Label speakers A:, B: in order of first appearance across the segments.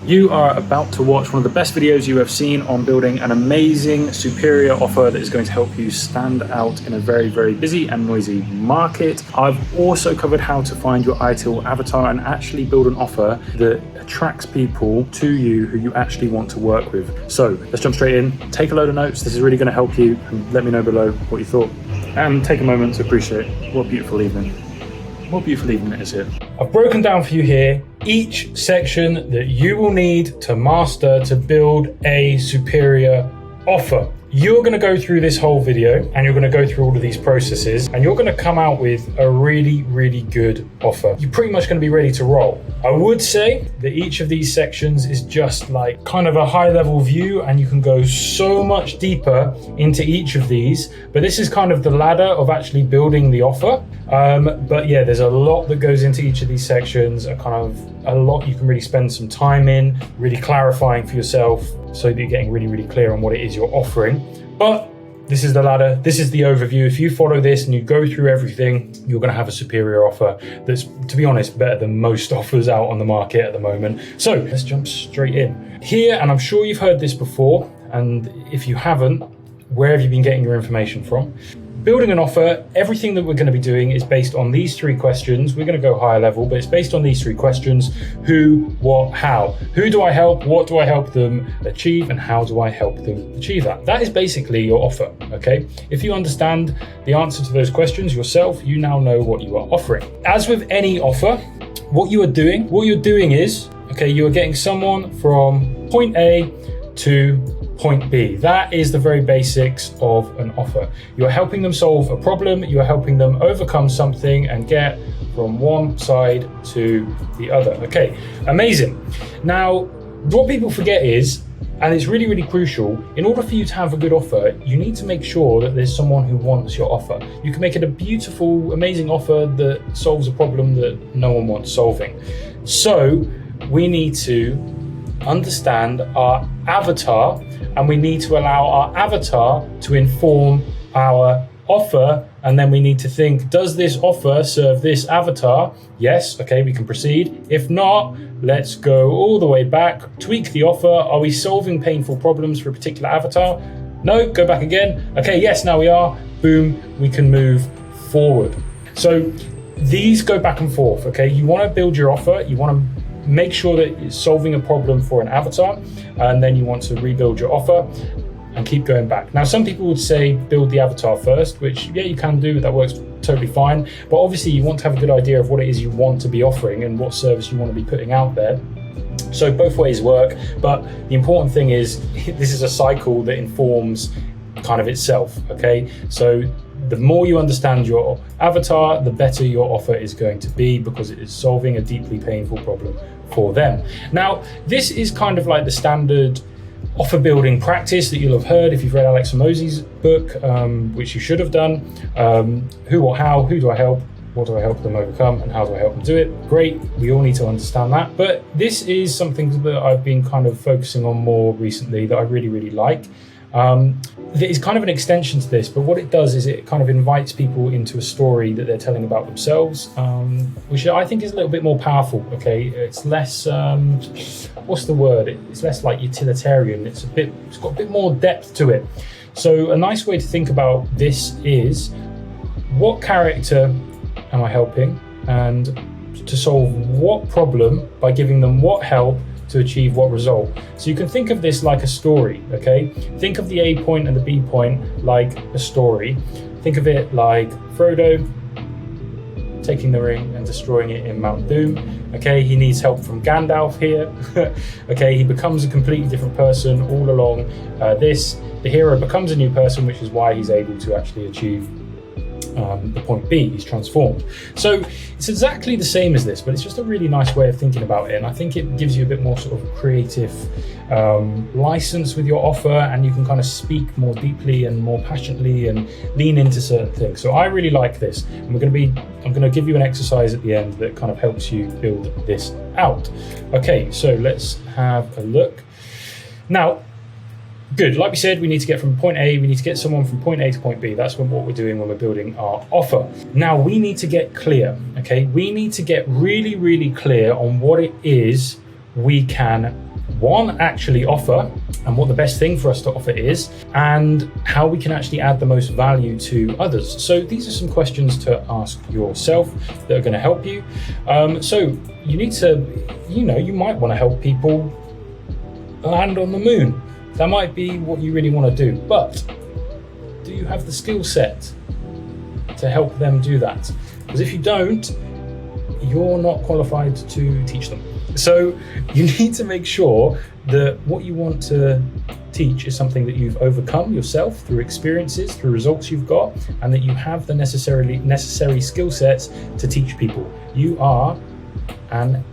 A: You are about to watch one of the best videos you have seen on building an amazing, superior offer that is going to help you stand out in a very, very busy and noisy market. I've also covered how to find your ideal avatar and actually build an offer that attracts people to you who you actually want to work with. So let's jump straight in, take a load of notes. This is really going to help you, and let me know below what you thought. And take a moment to appreciate what a beautiful evening. What a beautiful evening it is here. I've broken down for you here each section that you will need to master to build a superior offer. You're going to go through this whole video and you're going to go through all of these processes and you're going to come out with a really, really good offer. You're pretty much going to be ready to roll. I would say that each of these sections is just like kind of a high level view and you can go so much deeper into each of these, but this is kind of the ladder of actually building the offer. But yeah, there's a lot that goes into each of these sections, a lot you can really spend some time in, really clarifying for yourself so that you're getting really, really clear on what it is you're offering. But this is the ladder, this is the overview. If you follow this and you go through everything, you're gonna have a superior offer that's, to be honest, better than most offers out on the market at the moment. So let's jump straight in. Here, and I'm sure you've heard this before, and if you haven't, where have you been getting your information from? Building an offer, everything that we're going to be doing is based on these three questions. We're going to go higher level, but it's based on these three questions: who, what, how. Who do I help? What do I help them achieve? And how do I help them achieve that? That is basically your offer, okay? If you understand the answer to those questions yourself, you now know what you are offering. As with any offer, what you're doing is, okay, you are getting someone from point A to point B. That is the very basics of an offer. You're helping them solve a problem, you're helping them overcome something and get from one side to the other. Okay, amazing. Now, what people forget is, and it's really, really crucial, in order for you to have a good offer, you need to make sure that there's someone who wants your offer. You can make it a beautiful, amazing offer that solves a problem that no one wants solving. So we need to understand our avatar, and we need to allow our avatar to inform our offer. And then we need to think, does this offer serve this avatar? Yes, okay, we can proceed. If not, let's go all the way back, tweak the offer. Are we solving painful problems for a particular avatar? No, go back again. Okay, yes, now we are. Boom, we can move forward. So these go back and forth, okay? You want to build your offer, you want to make sure that it's solving a problem for an avatar, and then you want to rebuild your offer and keep going back. Now, some people would say build the avatar first, which, yeah, you can do, that works totally fine. But obviously you want to have a good idea of what it is you want to be offering and what service you want to be putting out there. So both ways work, but the important thing is this is a cycle that informs kind of itself, okay? So the more you understand your avatar, the better your offer is going to be, because it is solving a deeply painful problem for them. Now, this is kind of like the standard offer building practice that you'll have heard if you've read Alex Hormozi's book, which you should have done. Who, what, how, who do I help? What do I help them overcome? And how do I help them do it? Great, we all need to understand that. But this is something that I've been kind of focusing on more recently that I really, really like. It's kind of an extension to this, but what it does is it kind of invites people into a story that they're telling about themselves, which I think is a little bit more powerful, okay? It's less, what's the word? It's less like utilitarian. It's got a bit more depth to it. So a nice way to think about this is, what character am I helping, and to solve what problem by giving them what help to achieve what result. So you can think of this like a story, okay? Think of the A point and the B point like a story. Think of it like Frodo taking the ring and destroying it in Mount Doom. Okay, he needs help from Gandalf here. Okay, he becomes a completely different person all along the hero becomes a new person, which is why he's able to actually achieve the point B. He's transformed. So it's exactly the same as this, but it's just a really nice way of thinking about it. And I think it gives you a bit more sort of creative license with your offer, and you can kind of speak more deeply and more passionately and lean into certain things. So I really like this. And I'm going to give you an exercise at the end that kind of helps you build this out. Okay, so let's have a look. Now, good, like we said, we need to get from point A, we need to get someone from point A to point B. That's what we're doing when we're building our offer. Now we need to get clear, okay? We need to get really, really clear on what it is we can one, actually offer, and what the best thing for us to offer is, and how we can actually add the most value to others. So these are some questions to ask yourself that are going to help you. So you need to, you might want to help people land on the moon. That might be what you really want to do, but do you have the skill set to help them do that? Because if you don't, you're not qualified to teach them. So you need to make sure that what you want to teach is something that you've overcome yourself through experiences, through results you've got, and that you have the necessary skill sets to teach people. You are an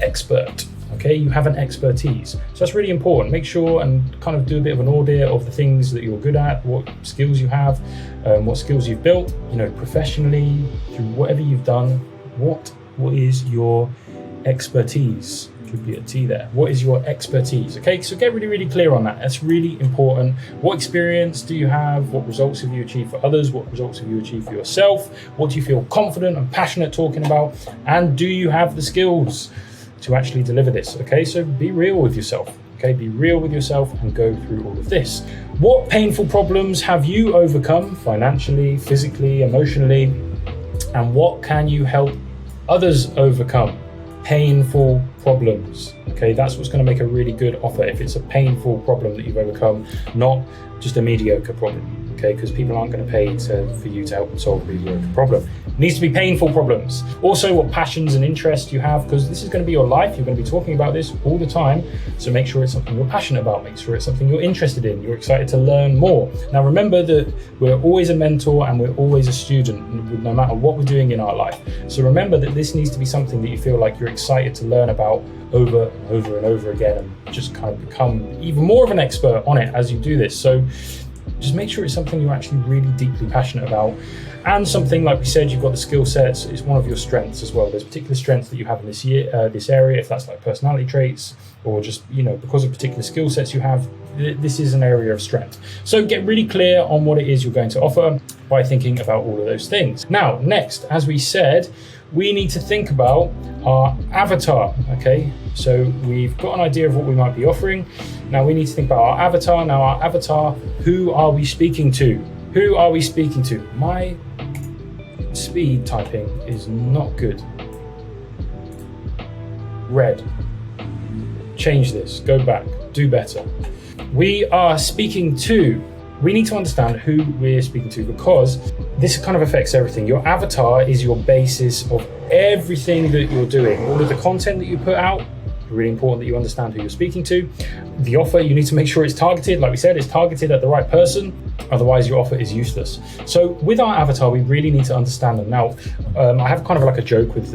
A: expert. Okay, you have an expertise. So that's really important. Make sure and kind of do a bit of an audit of the things that you're good at, what skills you have, what skills you've built, professionally, through whatever you've done. What is your expertise? Could be a T there. What is your expertise? Okay, so get really, really clear on that. That's really important. What experience do you have? What results have you achieved for others? What results have you achieved for yourself? What do you feel confident and passionate talking about? And do you have the skills to actually deliver this? Okay, so be real with yourself. Okay, be real with yourself and go through all of this. What painful problems have you overcome financially, physically, emotionally? And what can you help others overcome? Painful problems. Okay, that's what's going to make a really good offer. If it's a painful problem that you've overcome, not just a mediocre problem. Okay, because people aren't going to pay for you to help them solve a mediocre problem. It needs to be painful problems. Also, what passions and interests you have, because this is going to be your life. You're going to be talking about this all the time. So make sure it's something you're passionate about. Make sure it's something you're interested in. You're excited to learn more. Now, remember that we're always a mentor and we're always a student, no matter what we're doing in our life. So remember that this needs to be something that you feel like you're excited to learn about over and over and over again, and just kind of become even more of an expert on it as you do this. So just make sure it's something you're actually really deeply passionate about, and something, like we said, you've got the skill sets. It's one of your strengths as well. There's particular strengths that you have in this area, if that's like personality traits or just, because of particular skill sets you have, this is an area of strength. So get really clear on what it is you're going to offer by thinking about all of those things. Now, next, as we said, we need to think about our avatar, okay? So we've got an idea of what we might be offering. Now we need to think about our avatar. Now our avatar, who are we speaking to? Who are we speaking to? My speed typing is not good. Red. Change this, go back, do better. We are speaking to, we need to understand who we're speaking to, because this kind of affects everything. Your avatar is your basis of everything that you're doing. All of the content that you put out, really important that you understand who you're speaking to. The offer, you need to make sure it's targeted. Like we said, it's targeted at the right person. Otherwise, your offer is useless. So with our avatar, we really need to understand them. Now, I have kind of like a joke with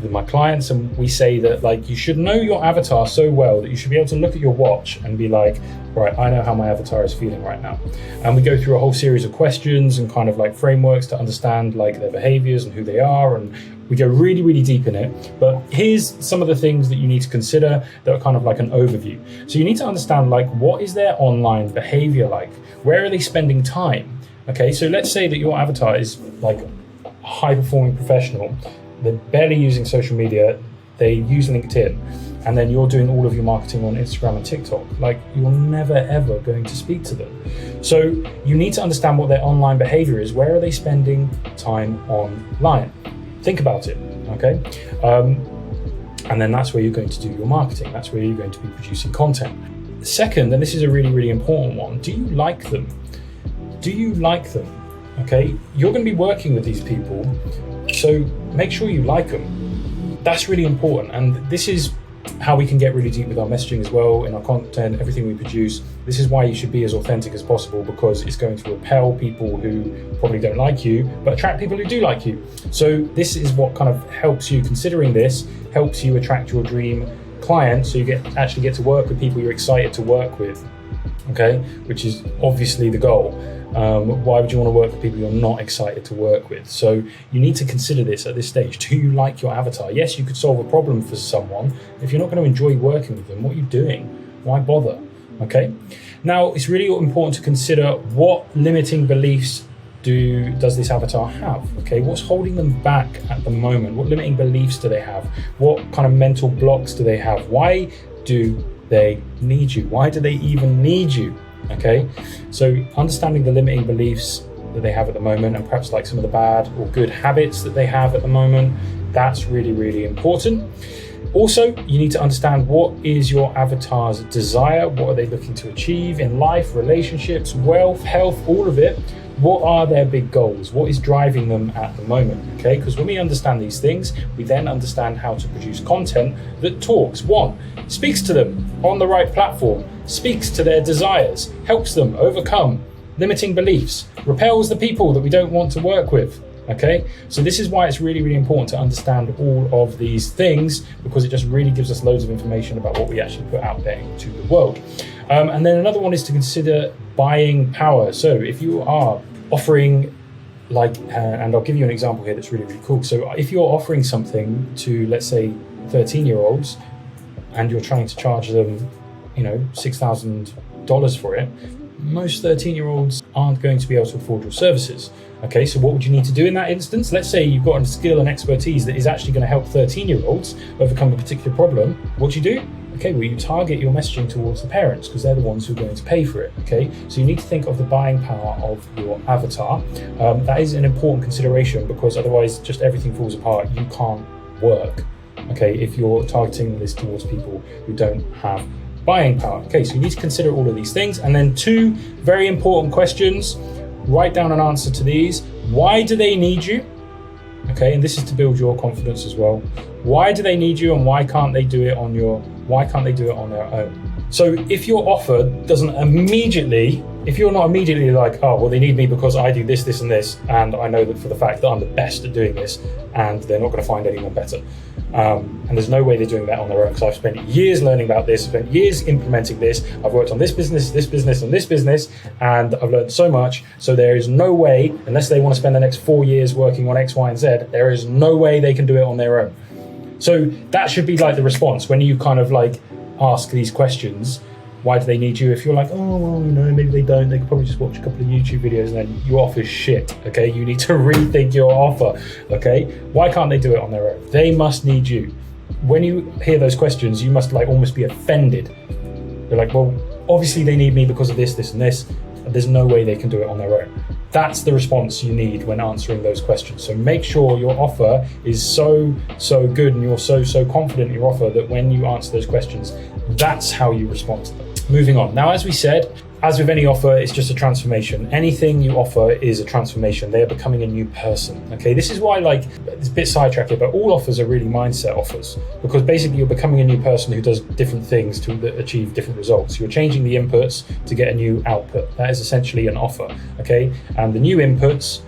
A: my clients, and we say that like you should know your avatar so well that you should be able to look at your watch and be like, right, I know how my avatar is feeling right now. And we go through a whole series of questions and kind of like frameworks to understand like their behaviors and who they are, and we go really, really deep in it. But here's some of the things that you need to consider that are kind of like an overview. So you need to understand like, what is their online behavior like? Where are they spending time? Okay, so let's say that your avatar is like a high-performing professional. They're barely using social media. They use LinkedIn. And then you're doing all of your marketing on Instagram and TikTok. Like, you're never, ever going to speak to them. So you need to understand what their online behavior is. Where are they spending time online? Think about it, okay? And then that's where you're going to do your marketing. That's where you're going to be producing content. Second, and this is a really, really important one, do you like them? Do you like them? Okay, you're going to be working with these people, so make sure you like them. That's really important, and this is how we can get really deep with our messaging as well, in our content, everything we produce. This is why you should be as authentic as possible, because it's going to repel people who probably don't like you, but attract people who do like you. So this is what kind of helps you, considering this, helps you attract your dream client, so you actually get to work with people you're excited to work with, okay? Which is obviously the goal. Why would you want to work with people you're not excited to work with? So you need to consider this at this stage. Do you like your avatar? Yes, you could solve a problem for someone. If you're not going to enjoy working with them, what are you doing? Why bother? Okay. Now, it's really important to consider what limiting beliefs does this avatar have? Okay, what's holding them back at the moment? What limiting beliefs do they have? What kind of mental blocks do they have? Why do they need you? Why do they even need you? Okay, so understanding the limiting beliefs that they have at the moment, and perhaps like some of the bad or good habits that they have at the moment, that's really, really important. Also, you need to understand what is your avatar's desire. What are they looking to achieve in life, relationships, wealth, health, all of it. What are their big goals? What is driving them at the moment? Okay, because when we understand these things, we then understand how to produce content that talks, one, speaks to them on the right platform, speaks to their desires, helps them overcome limiting beliefs, repels the people that we don't want to work with. Okay, so this is why it's really, really important to understand all of these things, because it just really gives us loads of information about what we actually put out there into the world. And then another one is to consider buying power. So if you are offering and I'll give you an example here that's really, really cool. So if you're offering something to, let's say, 13-year-olds, and you're trying to charge them, $6,000 for it, most 13-year-olds aren't going to be able to afford your services. Okay, so what would you need to do in that instance? Let's say you've got a skill and expertise that is actually going to help 13-year-olds overcome a particular problem. What do you do? Okay, well, you target your messaging towards the parents, because they're the ones who are going to pay for it. Okay, so you need to think of the buying power of your avatar. That is an important consideration, because otherwise just everything falls apart. You can't work, okay, if you're targeting this towards people who don't have buying power. Okay, so you need to consider all of these things. And then 2 very important questions. Write down an answer to these. Why do they need you? Okay, and this is to build your confidence as well. Why do they need you, and why can't they do it on their own? So if your offer doesn't immediately, if you're not immediately like, oh, well, they need me because I do this, this, and this, and I know that for the fact that I'm the best at doing this, and they're not going to find anyone better. And there's no way they're doing that on their own, because I've spent years learning about this, spent years implementing this. I've worked on this business, and this business, and I've learned so much. So there is no way, unless they want to spend the next 4 years working on X, Y, and Z, there is no way they can do it on their own. So that should be like the response when you kind of like ask these questions. Why do they need you? If you're like, oh, well, maybe they don't, they could probably just watch a couple of YouTube videos, and then your offer is shit, okay? You need to rethink your offer, okay? Why can't they do it on their own? They must need you. When you hear those questions, you must like almost be offended. You're like, well, obviously they need me because of this, this, and this. There's no way they can do it on their own. That's the response you need when answering those questions. So make sure your offer is so good, and you're so confident in your offer that when you answer those questions, that's how you respond to them. Moving on. Now, as we said, as with any offer, it's just a transformation. Anything you offer is a transformation. They are becoming a new person. Okay, this is why, like, it's a bit sidetracked here, but all offers are really mindset offers, because basically you're becoming a new person who does different things to achieve different results. You're changing the inputs to get a new output. That is essentially an offer. Okay, and the new inputs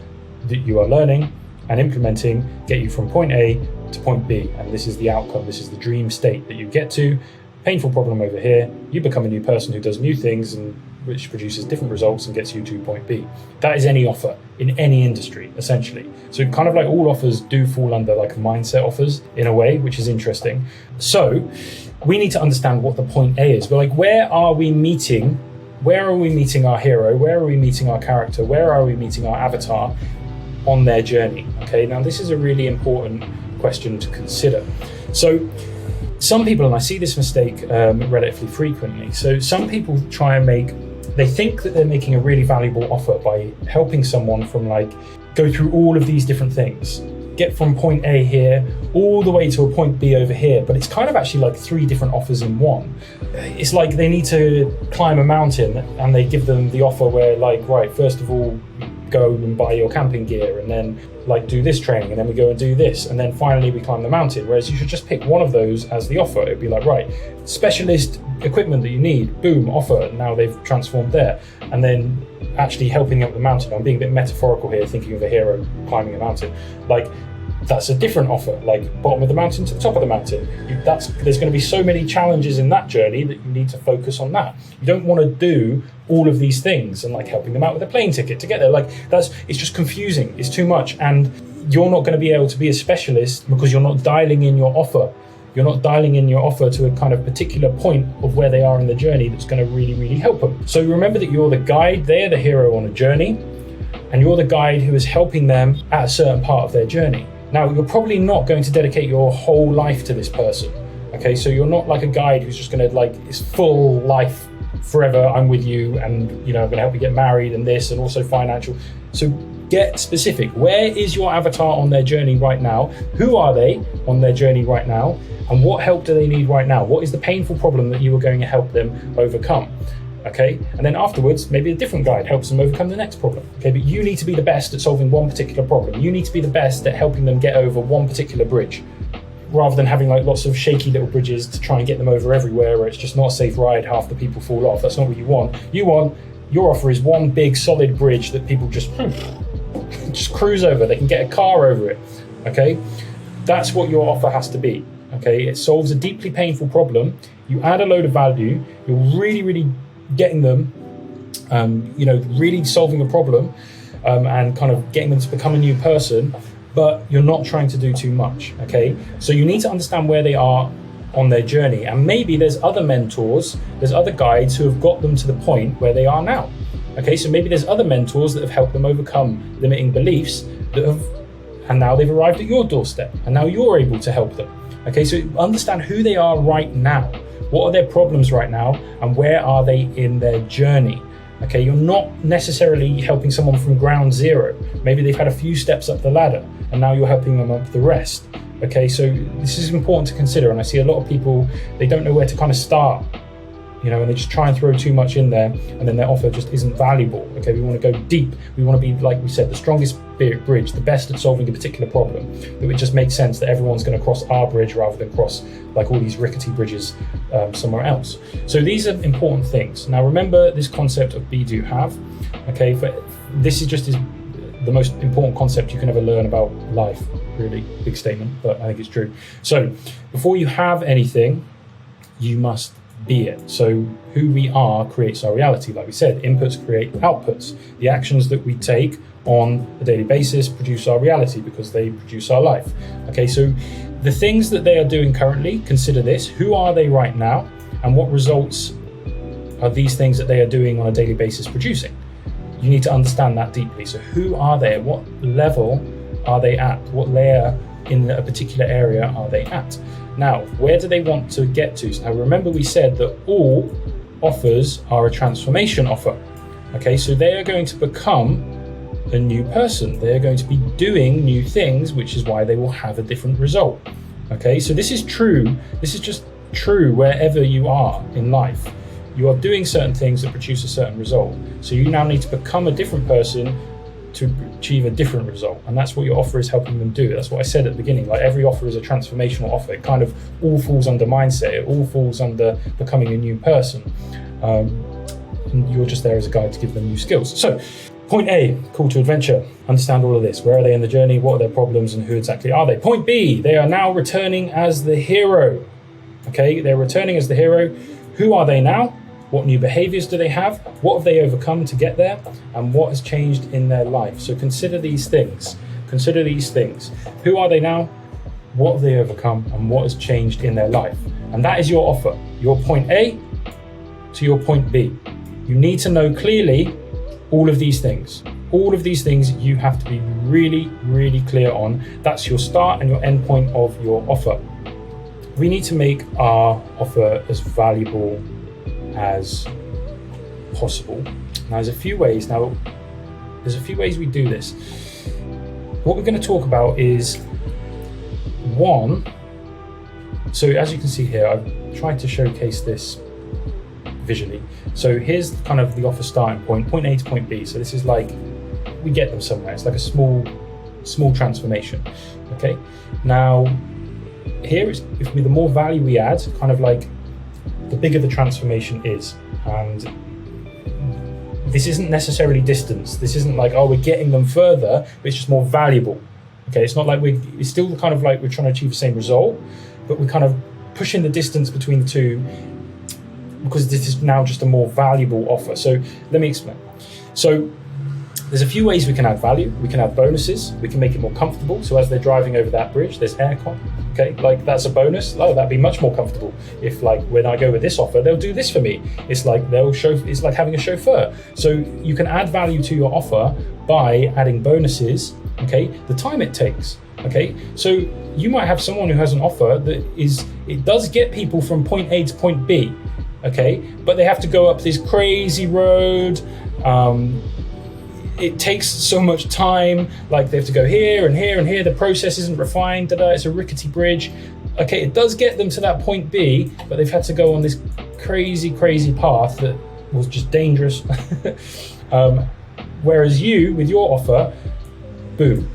A: that you are learning and implementing get you from point A to point B, and this is the outcome. This is the dream state that you get to. Painful problem over here. You become a new person who does new things, and which produces different results and gets you to point B. That is any offer in any industry, essentially. So kind of like all offers do fall under like mindset offers in a way, which is interesting. So we need to understand what the point A is. But like, where are we meeting our hero? Where are we meeting our character? Where are we meeting our avatar on their journey? Okay, now this is a really important question to consider. So some people, and I see this mistake relatively frequently, so some people they think that they're making a really valuable offer by helping someone from like go through all of these different things, get from point A here all the way to a point B over here, but it's kind of actually like 3 different offers in one. It's like they need to climb a mountain, and they give them the offer where like, right, first of all, go and buy your camping gear, and then like do this training, and then we go and do this, and then finally we climb the mountain. Whereas you should just pick one of those as the offer. It'd be like, right, specialist equipment that you need, boom, offer. Now they've transformed there. And then actually helping up the mountain. I'm being a bit metaphorical here, thinking of a hero climbing a mountain. Like, that's a different offer, like bottom of the mountain to the top of the mountain. There's going to be so many challenges in that journey that you need to focus on that. You don't want to do all of these things and like helping them out with a plane ticket to get there. Like it's just confusing. It's too much, and you're not going to be able to be a specialist because you're not dialing in your offer. You're not dialing in your offer to a kind of particular point of where they are in the journey that's going to really, really help them. So remember that you're the guide, they're the hero on a journey, and you're the guide who is helping them at a certain part of their journey. Now, you're probably not going to dedicate your whole life to this person, Okay, so you're not like a guide who's just gonna like, it's full life forever, I'm with you, and I'm gonna help you get married and this, and also financial. So get specific. Where is your avatar on their journey right now? Who are they on their journey right now? And what help do they need right now? What is the painful problem that you are going to help them overcome? Okay, and then afterwards, maybe a different guide helps them overcome the next problem. Okay, but you need to be the best at solving one particular problem. You need to be the best at helping them get over one particular bridge, rather than having like lots of shaky little bridges to try and get them over everywhere, where it's just not a safe ride, half the people fall off. That's not what you want. Your offer is one big solid bridge that people just cruise over. They can get a car over it. Okay, that's what your offer has to be. Okay, it solves a deeply painful problem. You add a load of value. You're really getting them, really solving a problem, and kind of getting them to become a new person. But you're not trying to do too much. Okay, so you need to understand where they are on their journey, and maybe there's other mentors, there's other guides who have got them to the point where they are now. Okay, so maybe there's other mentors that have helped them overcome limiting beliefs and now they've arrived at your doorstep, and now you're able to help them. Okay, so understand who they are right now. What are their problems right now, and where are they in their journey? Okay, you're not necessarily helping someone from ground zero. Maybe they've had a few steps up the ladder, and now you're helping them up the rest. Okay, so this is important to consider, and I see a lot of people, they don't know where to kind of start, and they just try and throw too much in there, and then their offer just isn't valuable. Okay, we want to go deep. We want to be, like we said, the strongest bridge, the best at solving a particular problem. It would just make sense that everyone's going to cross our bridge rather than cross like all these rickety bridges somewhere else. So these are important things. Now remember this concept of be, do, have. Okay, this is the most important concept you can ever learn about life. Really big statement, but I think it's true. So before you have anything, you must be it. So who we are creates our reality. Like we said, inputs create outputs. The actions that we take on a daily basis produce our reality because they produce our life. Okay, so the things that they are doing currently, consider this: who are they right now, and what results are these things that they are doing on a daily basis producing? You need to understand that deeply. So who are they? What level are they at? What layer in a particular area are they at? Now, where do they want to get to? Now, remember we said that all offers are a transformation offer. Okay, so they are going to become a new person. They are going to be doing new things, which is why they will have a different result. Okay, so this is true. This is just true wherever you are in life. You are doing certain things that produce a certain result. So you now need to become a different person to achieve a different result, and that's what your offer is helping them do. That's what I said at the beginning, like every offer is a transformational offer. It kind of all falls under mindset, it all falls under becoming a new person, and you're just there as a guide to give them new skills. So point A, call to adventure. Understand all of this. Where are they in the journey? What are their problems, and who exactly are they? Point B, they are now returning as the hero. Okay, they're returning as the hero. Who are they now? What new behaviors do they have? What have they overcome to get there? And what has changed in their life? So consider these things. Consider these things. Who are they now? What have they overcome? And what has changed in their life? And that is your offer. Your point A to your point B. You need to know clearly all of these things. All of these things you have to be really clear on. That's your start and your end point of your offer. We need to make our offer as valuable as possible. Now there's a few ways we do this. What we're going to talk about is one. So as you can see here, I've tried to showcase this visually. So here's kind of the offer starting point A to point B. So this is like we get them somewhere. It's like a small transformation. Okay, now here is the more value we add, kind of like the bigger the transformation is. And this isn't necessarily distance. This isn't like, oh, we're getting them further, but it's just more valuable. Okay, it's not like it's still kind of like we're trying to achieve the same result, but we're kind of pushing the distance between the two because this is now just a more valuable offer. So let me explain. So there's a few ways we can add value. We can add bonuses. We can make it more comfortable. So as they're driving over that bridge, there's aircon. Okay, like that's a bonus. Oh, that'd be much more comfortable if, like, when I go with this offer, they'll do this for me. It's like it's like having a chauffeur. So you can add value to your offer by adding bonuses okay? The time it takes, okay? So you might have someone who has an offer it does get people from point A to point B, okay? But they have to go up this crazy road. It takes so much time, like they have to go here and here and here. The process isn't refined, it's a rickety bridge. Okay, it does get them to that point B, but they've had to go on this crazy path that was just dangerous. Whereas you, with your offer, boom,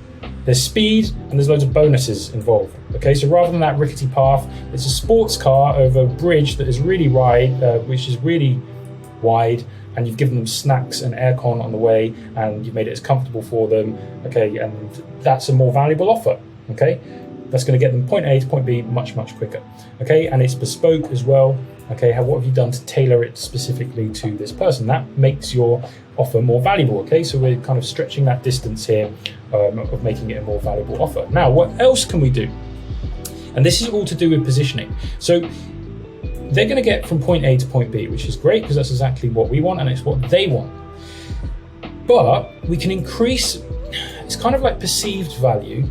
A: there's speed and there's loads of bonuses involved. Okay, so rather than that rickety path, it's a sports car over a bridge that is really wide, and you've given them snacks and aircon on the way, and you've made it as comfortable for them. Okay, and that's a more valuable offer. Okay, that's going to get them point A to point B much quicker. Okay, and it's bespoke as well. Okay, what have you done to tailor it specifically to this person? That makes your offer more valuable. Okay, so we're kind of stretching that distance here of making it a more valuable offer. Now, what else can we do? And this is all to do with positioning. So they're going to get from point A to point B, which is great because that's exactly what we want and it's what they want. But we can increase, it's kind of like perceived value.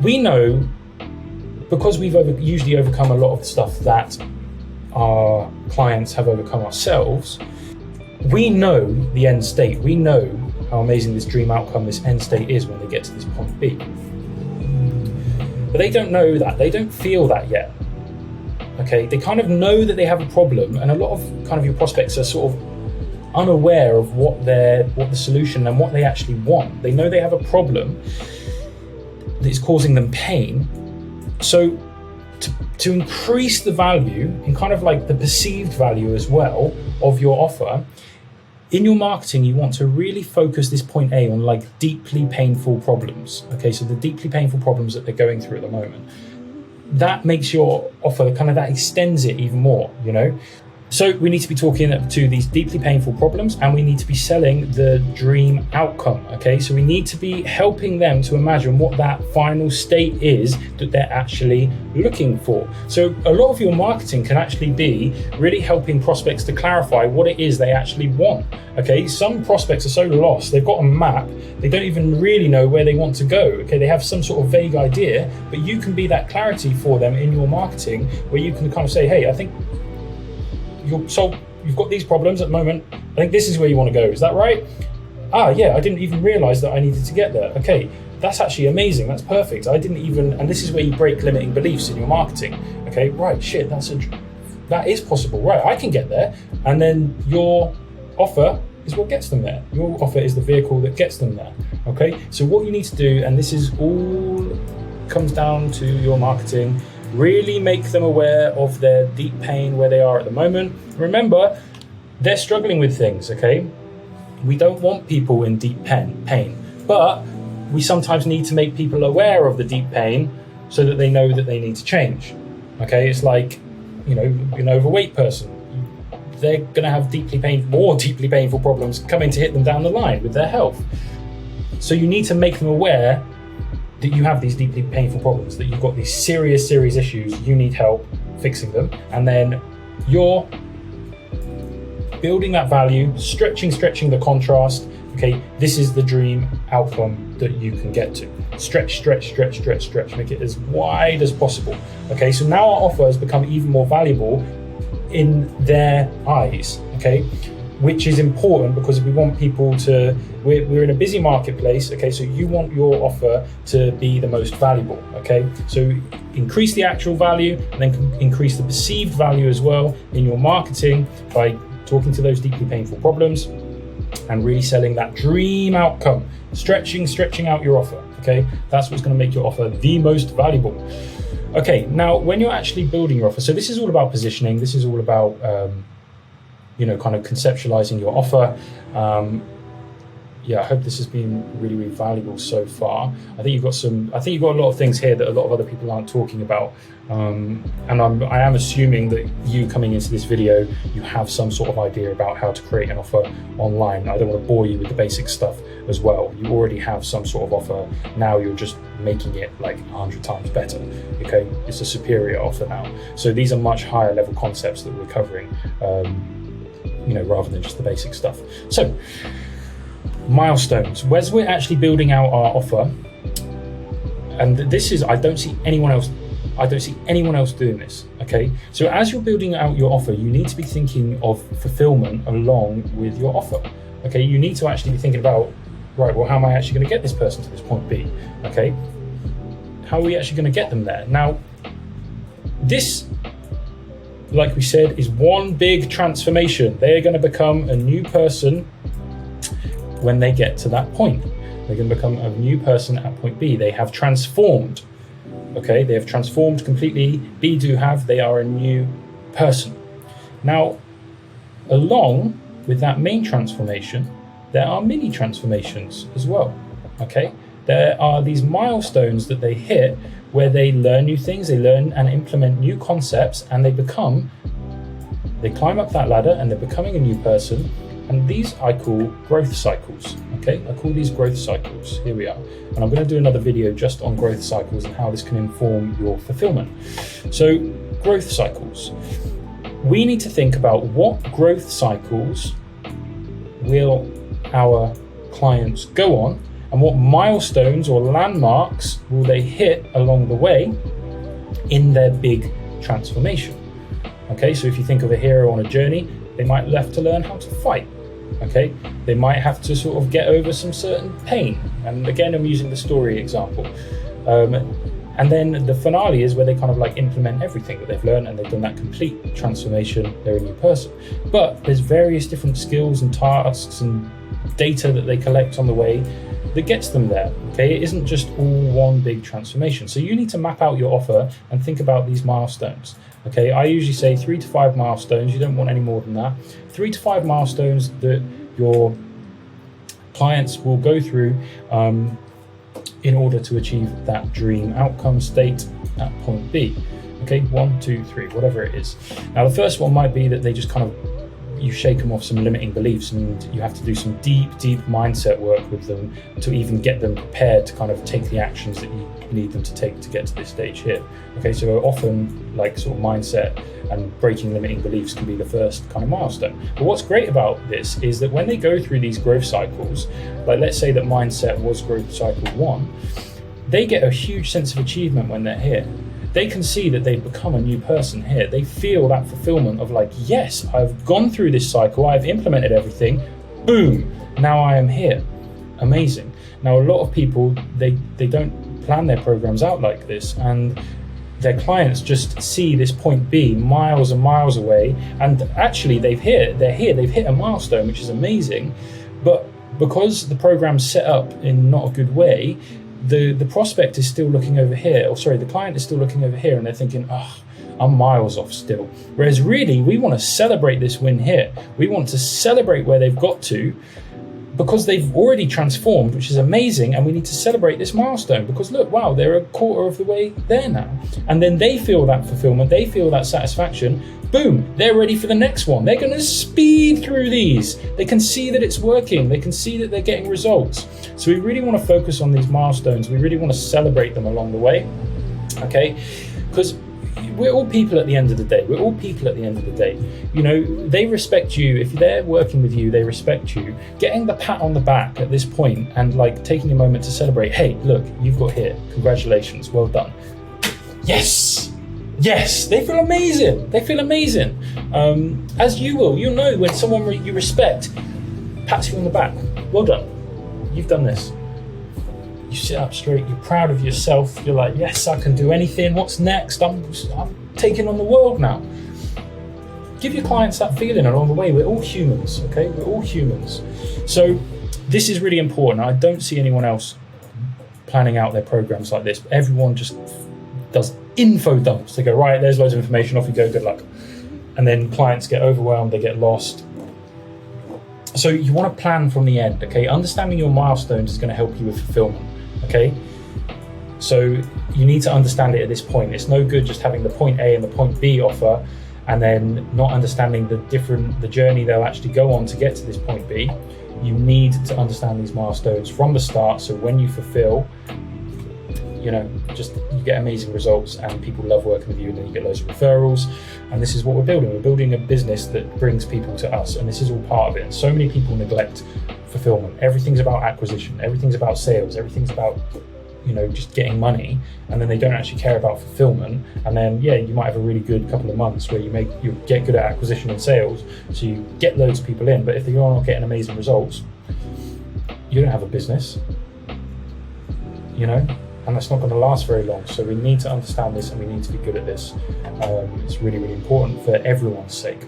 A: We know, because we've usually overcome a lot of the stuff that our clients have overcome ourselves, we know the end state. We know how amazing this dream outcome, this end state is when they get to this point B. But they don't know that, they don't feel that yet. Okay, they kind of know that they have a problem, and a lot of kind of your prospects are sort of unaware of what the solution and what they actually want. They know they have a problem that is causing them pain. So to increase the value and kind of like the perceived value as well of your offer, in your marketing, you want to really focus this point A on like deeply painful problems. Okay, so the deeply painful problems that they're going through at the moment. That makes your offer that extends it even more, you know? So we need to be talking to these deeply painful problems, and we need to be selling the dream outcome, okay? So we need to be helping them to imagine what that final state is that they're actually looking for. So a lot of your marketing can actually be really helping prospects to clarify what it is they actually want, okay? Some prospects are so lost, they've got a map, they don't even really know where they want to go, okay? They have some sort of vague idea, but you can be that clarity for them in your marketing, where you can kind of say, hey, I think you've got these problems at the moment. I think this is where you want to go. Is that right? Yeah, I didn't even realize that I needed to get there. Okay, that's actually amazing. That's perfect. And this is where you break limiting beliefs in your marketing. Okay, right, shit, that is possible. Right, I can get there. And then your offer is what gets them there. Your offer is the vehicle that gets them there. Okay, so what you need to do, and this is all comes down to your marketing, really make them aware of their deep pain where they are at the moment. Remember, they're struggling with things, okay? We don't want people in deep pain, but we sometimes need to make people aware of the deep pain so that they know that they need to change, okay? It's like, an overweight person. They're gonna have more deeply painful problems coming to hit them down the line with their health. So you need to make them aware that you have these deeply painful problems, that you've got these serious issues, you need help fixing them, and then you're building that value, stretching the contrast. Okay, this is the dream outcome that you can get to. Stretch, make it as wide as possible. Okay, so now our offer has become even more valuable in their eyes, okay? Which is important because we want people to, we're in a busy marketplace, okay? So you want your offer to be the most valuable, okay? So increase the actual value and then increase the perceived value as well in your marketing by talking to those deeply painful problems and really selling that dream outcome, stretching out your offer, okay? That's what's gonna make your offer the most valuable. Okay, now when you're actually building your offer, so this is all about positioning, this is all about, kind of conceptualizing your offer. I hope this has been really valuable so far. I think you've got a lot of things here that a lot of other people aren't talking about. And I am assuming that you coming into this video, you have some sort of idea about how to create an offer online. I don't want to bore you with the basic stuff as well. You already have some sort of offer. Now you're just making it like 100 times better. Okay, it's a superior offer now. So these are much higher level concepts that we're covering. Rather than just the basic stuff. So milestones. As we're actually building out our offer, and this is, I don't see anyone else doing this, okay? So as you're building out your offer, you need to be thinking of fulfillment along with your offer, okay? You need to actually be thinking about, right, well, how am I actually going to get this person to this point B, okay? How are we actually going to get them there? Now, this, like we said, is one big transformation. They're going to become a new person when they get to that point. They're going to become a new person at point B. They have transformed, okay? They have transformed completely. They are a new person. Now, along with that main transformation, there are mini transformations as well, okay? There are these milestones that they hit where they learn new things, they learn and implement new concepts, and they climb up that ladder and they're becoming a new person. And these I call growth cycles, okay? I call these growth cycles. Here we are. And I'm going to do another video just on growth cycles and how this can inform your fulfillment. So, growth cycles. We need to think about what growth cycles will our clients go on, and what milestones or landmarks will they hit along the way in their big transformation. Okay, so if you think of a hero on a journey, they might have to learn how to fight. Okay, they might have to sort of get over some certain pain. And again, I'm using the story example. And then the finale is where they kind of like implement everything that they've learned and they've done that complete transformation. They're a new person. But there's various different skills and tasks and data that they collect on the way that gets them there. Okay, it isn't just all one big transformation. So you need to map out your offer and think about these milestones. Okay, I usually say 3 to 5 milestones. You don't want any more than that. 3 to 5 milestones that your clients will go through in order to achieve that dream outcome state at point B. Okay, 1, 2, 3, whatever it is. Now, the first one might be that they just kind of, you shake them off some limiting beliefs, and you have to do some deep mindset work with them to even get them prepared to kind of take the actions that you need them to take to get to this stage here. Okay, so often like sort of mindset and breaking limiting beliefs can be the first kind of milestone. But what's great about this is that when they go through these growth cycles, like let's say that mindset was growth cycle 1, they get a huge sense of achievement when they're here. They can see that they've become a new person here. They feel that fulfillment of like, yes, I've gone through this cycle, I've implemented everything, boom, now I am here. Amazing. Now, a lot of people, they don't plan their programs out like this, and their clients just see this point B miles and miles away, and actually they've hit a milestone, which is amazing, but because the program's set up in not a good way, the prospect is still looking over here, the client is still looking over here, and they're thinking, oh, I'm miles off still. Whereas really, we want to celebrate this win here. We want to celebrate where they've got to, because they've already transformed, which is amazing, and we need to celebrate this milestone because look, wow, they're a quarter of the way there now. And then they feel that fulfillment, they feel that satisfaction, boom, they're ready for the next one. They're going to speed through these. They can see that it's working. They can see that they're getting results. So we really want to focus on these milestones. We really want to celebrate them along the way, okay? Because we're all people at the end of the day. We're all people at the end of the day. You know, they respect you. If they're working with you, they respect you. Getting the pat on the back at this point and like taking a moment to celebrate, hey, look, you've got here. Congratulations, well done. Yes, they feel amazing. They feel amazing. As you will, you'll know when someone you respect pats you on the back. Well done. You've done this. You sit up straight, you're proud of yourself, you're like, yes, I can do anything, what's next? I'm taking on the world now. Give your clients that feeling along the way. We're all humans, okay? We're all humans. So this is really important. I don't see anyone else planning out their programs like this. Everyone just does info dumps. They go, right, there's loads of information, off you go, good luck. And then clients get overwhelmed, they get lost. So you want to plan from the end, okay? Understanding your milestones is going to help you with fulfillment, okay? So you need to understand it at this point. It's no good just having the point A and the point B offer and then not understanding the journey they'll actually go on to get to this point B. You need to understand these milestones from the start, so when you fulfill, you know, just you get amazing results and people love working with you, and then you get loads of referrals. And this is what we're building. We're building a business that brings people to us, and this is all part of it. And so many people neglect fulfillment. Everything's about acquisition, everything's about sales, everything's about, you know, just getting money, and then they don't actually care about fulfillment. And then, yeah, you might have a really good couple of months where you get good at acquisition and sales, so you get loads of people in. But if you're not getting amazing results, you don't have a business, you know, and that's not going to last very long. So we need to understand this, and we need to be good at this. It's really, really important for everyone's sake.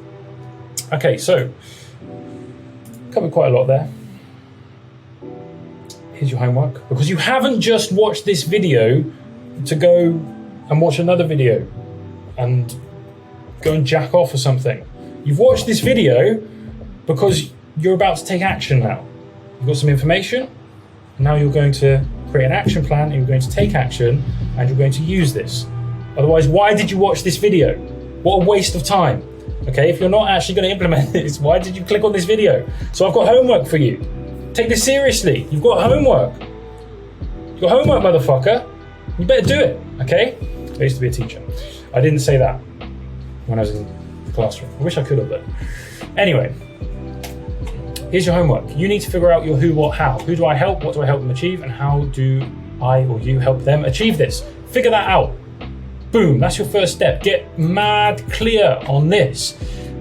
A: Okay, so covered quite a lot there. Here's your homework, because you haven't just watched this video to go and watch another video and go and jack off or something. You've watched this video because you're about to take action now. You've got some information, now you're going to create an action plan, and you're going to take action, and you're going to use this. Otherwise, why did you watch this video? What a waste of time. Okay, if you're not actually going to implement this, why did you click on this video? So I've got homework for you. Take this seriously. You've got homework. You've got homework, motherfucker. You better do it, okay? I used to be a teacher. I didn't say that when I was in the classroom. I wish I could have, though. Anyway, here's your homework. You need to figure out your who, what, how. Who do I help? What do I help them achieve? And how do I or you help them achieve this? Figure that out. Boom, that's your first step. Get mad clear on this,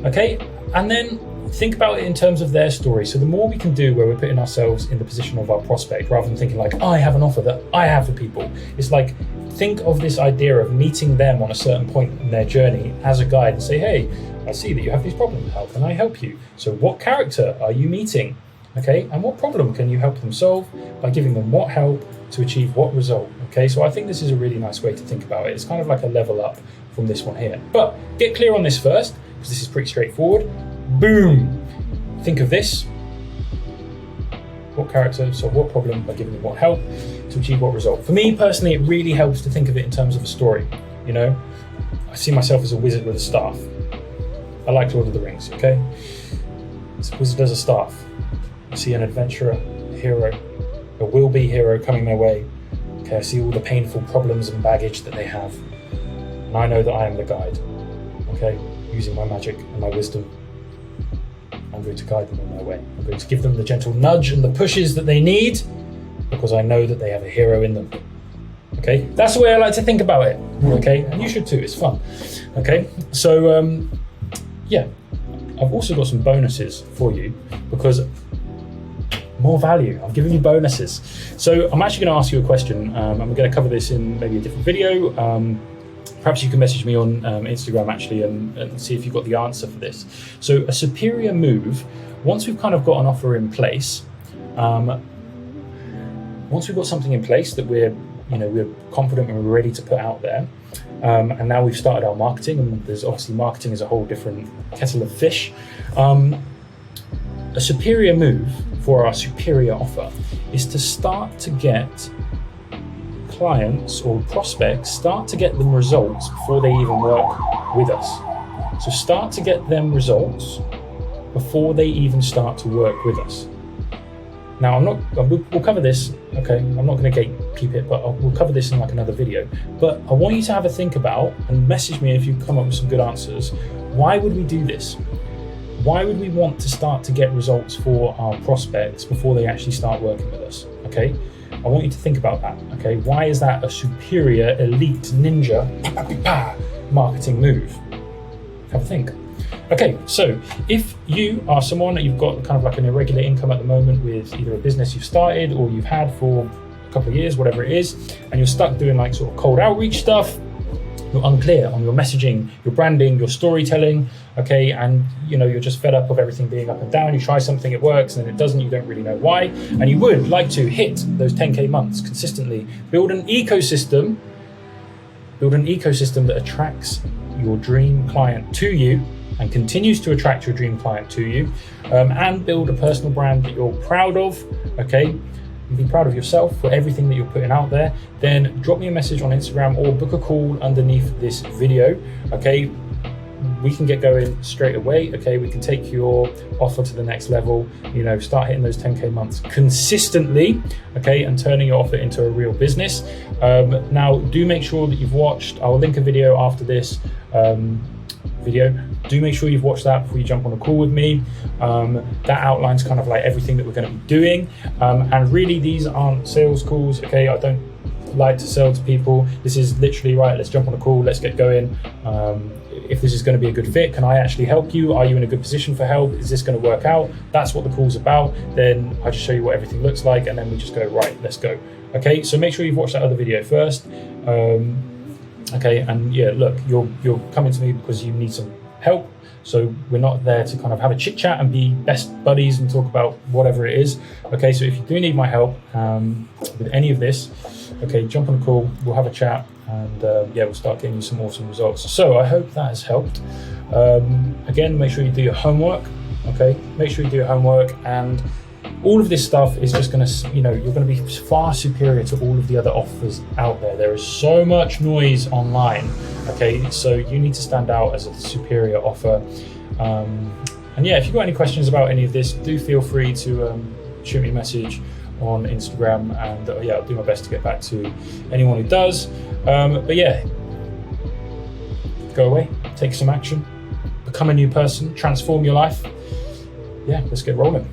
A: okay? And then think about it in terms of their story. So the more we can do where we're putting ourselves in the position of our prospect, rather than thinking like, I have an offer that I have for people. It's like, think of this idea of meeting them on a certain point in their journey as a guide and say, hey, I see that you have these problems. How can I help you? So what character are you meeting? Okay, and what problem can you help them solve by giving them what help to achieve what result? Okay, so I think this is a really nice way to think about it. It's kind of like a level up from this one here. But get clear on this first, because this is pretty straightforward. Boom. Think of this. What character solve what problem by giving them what help to achieve what result? For me personally, it really helps to think of it in terms of a story. You know, I see myself as a wizard with a staff. I like Lord of the Rings, okay? It's a wizard as a staff. I see an adventurer, a hero, a will-be hero coming their way. Okay, I see all the painful problems and baggage that they have. And I know that I am the guide. Okay, using my magic and my wisdom, I'm going to guide them on their way. I'm going to give them the gentle nudge and the pushes that they need, because I know that they have a hero in them. Okay, that's the way I like to think about it. Okay, and you should too, it's fun. Okay, so yeah, I've also got some bonuses for you, because more value, I'm giving you bonuses. So I'm actually going to ask you a question, and we're going to cover this in maybe a different video. Perhaps you can message me on Instagram actually and see if you've got the answer for this. So a superior move, once we've kind of got an offer in place, once we've got something in place that we're confident and we're ready to put out there, and now we've started our marketing, and there's obviously marketing is a whole different kettle of fish. A superior move for our superior offer is to start to get clients or prospects, start to get them results before they even work with us. So start to get them results before they even start to work with us. Now, we'll cover this, okay? I'm not going to gatekeep it, but we'll cover this in like another video. But I want you to have a think about, and message me if you come up with some good answers. Why would we do this? Why would we want to start to get results for our prospects before they actually start working with us, okay? I want you to think about that, okay? Why is that a superior, elite, ninja, marketing move? Have a think. Okay, so if you are someone that you've got kind of like an irregular income at the moment with either a business you've started or you've had for a couple of years, whatever it is, and you're stuck doing like sort of cold outreach stuff, you're unclear on your messaging, your branding, your storytelling, okay, and you're just fed up of everything being up and down. You try something, it works, and then it doesn't, you don't really know why, and you would like to hit those 10K months consistently. Build an ecosystem that attracts your dream client to you and continues to attract your dream client to you, and build a personal brand that you're proud of, okay? And be proud of yourself for everything that you're putting out there. Then drop me a message on Instagram or book a call underneath this video, okay? we can get going straight away. Okay, we can take your offer to the next level, start hitting those 10K months consistently, okay, and turning your offer into a real business. Now, do make sure that you've watched, I'll link a video after this video. Do make sure you've watched that before you jump on a call with me. That outlines kind of like everything that we're going to be doing. And really, these aren't sales calls, okay? I don't like to sell to people. This is literally, right, let's jump on a call, let's get going. If this is going to be a good fit, can I actually help you? Are you in a good position for help? Is this going to work out? That's what the call's about. Then I just show you what everything looks like, and then we just go, right, let's go. Okay, so make sure you've watched that other video first. Okay, and yeah, look, you're coming to me because you need some help. So we're not there to kind of have a chit chat and be best buddies and talk about whatever it is. Okay, so if you do need my help with any of this, okay, jump on a call, we'll have a chat, and yeah, we'll start getting you some awesome results. So I hope that has helped. Again, make sure you do your homework. Okay, make sure you do your homework, and all of this stuff is just going to, you're going to be far superior to all of the other offers out there. There is so much noise online, okay? So you need to stand out as a superior offer. And yeah, if you've got any questions about any of this, do feel free to shoot me a message on Instagram, and yeah, I'll do my best to get back to anyone who does. But yeah, go away, take some action, become a new person, transform your life. Yeah, let's get rolling.